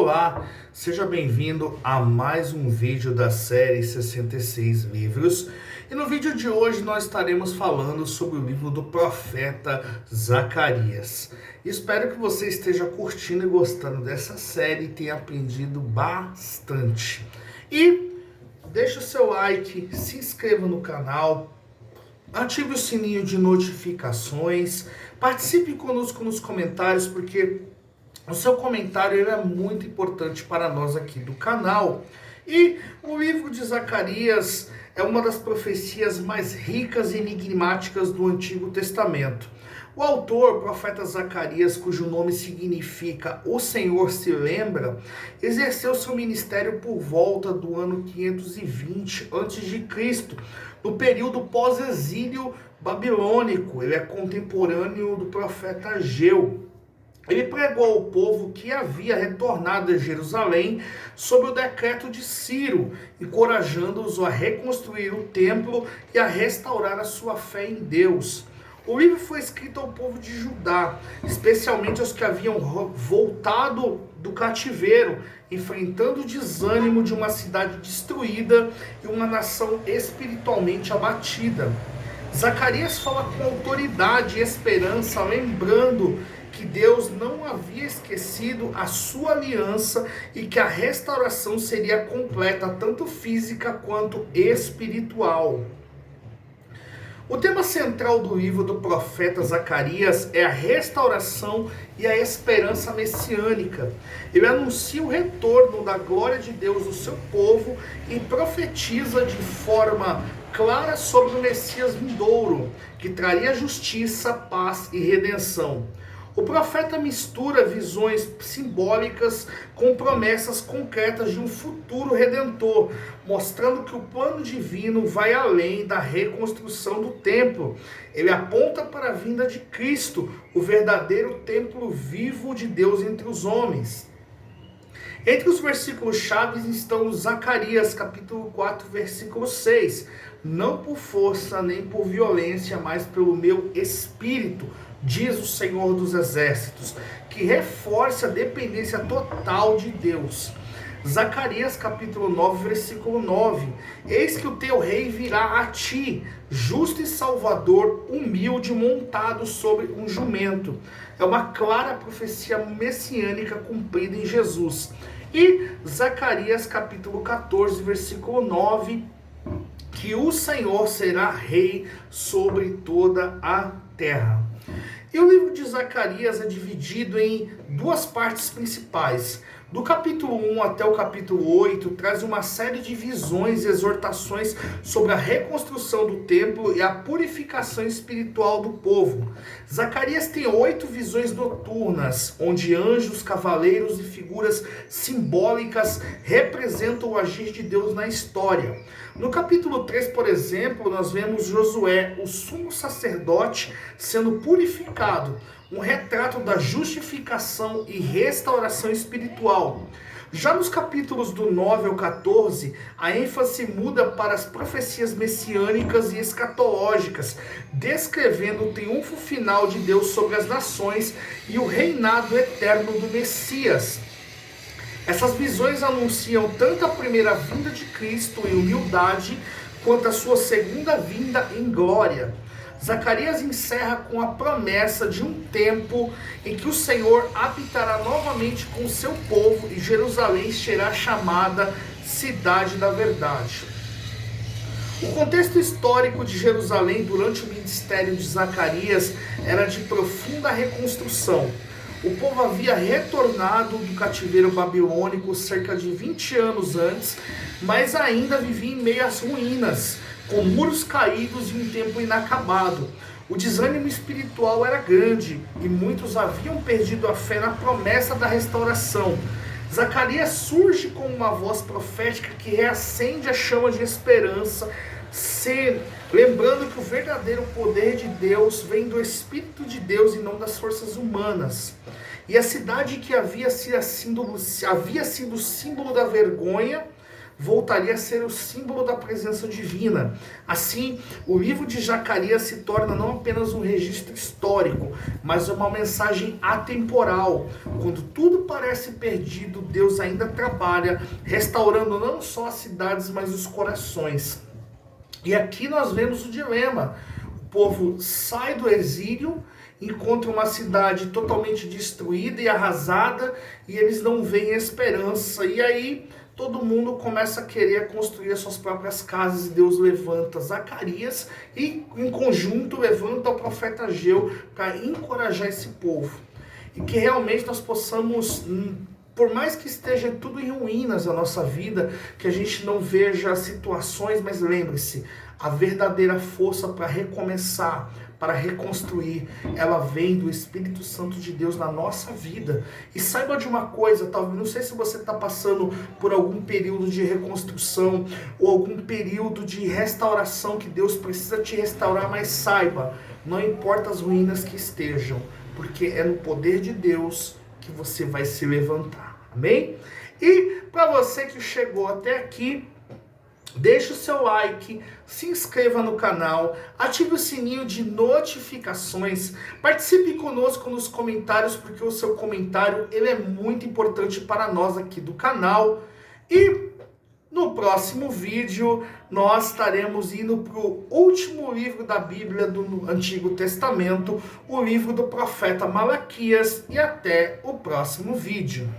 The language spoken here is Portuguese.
Olá, seja bem-vindo a mais um vídeo da série 66 livros. E no vídeo de hoje nós estaremos falando sobre o livro do profeta Zacarias. Espero que você esteja curtindo e gostando dessa série e tenha aprendido bastante. E deixe o seu like, se inscreva no canal, ative o sininho de notificações, participe conosco nos comentários, porque o seu comentário é muito importante para nós aqui do canal. E o livro de Zacarias é uma das profecias mais ricas e enigmáticas do Antigo Testamento. O autor, o profeta Zacarias, cujo nome significa O Senhor se lembra, exerceu seu ministério por volta do ano 520 a.C., no período pós-exílio babilônico. Ele é contemporâneo do profeta Ageu. Ele pregou ao povo que havia retornado a Jerusalém sob o decreto de Ciro, encorajando-os a reconstruir o templo e a restaurar a sua fé em Deus. O livro foi escrito ao povo de Judá, especialmente aos que haviam voltado do cativeiro, enfrentando o desânimo de uma cidade destruída e uma nação espiritualmente abatida. Zacarias fala com autoridade e esperança, lembrando que Deus não havia esquecido a sua aliança e que a restauração seria completa, tanto física quanto espiritual. O tema central do livro do profeta Zacarias é a restauração e a esperança messiânica. Ele anuncia o retorno da glória de Deus no seu povo e profetiza de forma clara sobre o Messias vindouro, que traria justiça, paz e redenção. O profeta mistura visões simbólicas com promessas concretas de um futuro redentor, mostrando que o plano divino vai além da reconstrução do templo. Ele aponta para a vinda de Cristo, o verdadeiro templo vivo de Deus entre os homens. Entre os versículos chaves estão Zacarias, capítulo 4, versículo 6. Não por força nem por violência, mas pelo meu espírito, diz o Senhor dos Exércitos, que reforça a dependência total de Deus. Zacarias capítulo 9, versículo 9. Eis que o teu rei virá a ti, justo e salvador, humilde, montado sobre um jumento. É uma clara profecia messiânica cumprida em Jesus. E Zacarias capítulo 14, versículo 9, que o Senhor será rei sobre toda a terra. E o livro de Zacarias é dividido em duas partes principais. Do capítulo 1 até o capítulo 8, traz uma série de visões e exortações sobre a reconstrução do templo e a purificação espiritual do povo. Zacarias tem 8 visões noturnas, onde anjos, cavaleiros e figuras simbólicas representam o agir de Deus na história. No capítulo 3, por exemplo, nós vemos Josué, o sumo sacerdote, sendo purificado, um retrato da justificação e restauração espiritual. Já nos capítulos do 9 ao 14, a ênfase muda para as profecias messiânicas e escatológicas, descrevendo o triunfo final de Deus sobre as nações e o reinado eterno do Messias. Essas visões anunciam tanto a primeira vinda de Cristo em humildade, quanto a sua segunda vinda em glória. Zacarias encerra com a promessa de um tempo em que o Senhor habitará novamente com o seu povo e Jerusalém será chamada Cidade da Verdade. O contexto histórico de Jerusalém durante o ministério de Zacarias era de profunda reconstrução. O povo havia retornado do cativeiro babilônico cerca de 20 anos antes, mas ainda vivia em meio às ruínas, com muros caídos e um templo inacabado. O desânimo espiritual era grande e muitos haviam perdido a fé na promessa da restauração. Zacarias surge com uma voz profética que reacende a chama de esperança, lembrando que o verdadeiro poder de Deus vem do Espírito de Deus e não das forças humanas. E a cidade que havia sido símbolo da vergonha, voltaria a ser o símbolo da presença divina. Assim, o livro de Zacarias se torna não apenas um registro histórico, mas uma mensagem atemporal. Quando tudo parece perdido, Deus ainda trabalha, restaurando não só as cidades, mas os corações. E aqui nós vemos o dilema. O povo sai do exílio, encontra uma cidade totalmente destruída e arrasada, e eles não veem esperança. E aí todo mundo começa a querer construir as suas próprias casas, e Deus levanta Zacarias e em conjunto levanta o profeta Ageu para encorajar esse povo. E que realmente nós possamos, por mais que esteja tudo em ruínas na nossa vida, que a gente não veja situações, mas lembre-se, a verdadeira força para recomeçar, para reconstruir, ela vem do Espírito Santo de Deus na nossa vida. E saiba de uma coisa, talvez, não sei se você está passando por algum período de reconstrução ou algum período de restauração que Deus precisa te restaurar, mas saiba, não importa as ruínas que estejam, porque é no poder de Deus que você vai se levantar. Amém? E para você que chegou até aqui, deixe o seu like, se inscreva no canal, ative o sininho de notificações, participe conosco nos comentários, porque o seu comentário ele é muito importante para nós aqui do canal. E no próximo vídeo nós estaremos indo para o último livro da Bíblia do Antigo Testamento, o livro do profeta Malaquias, e até o próximo vídeo.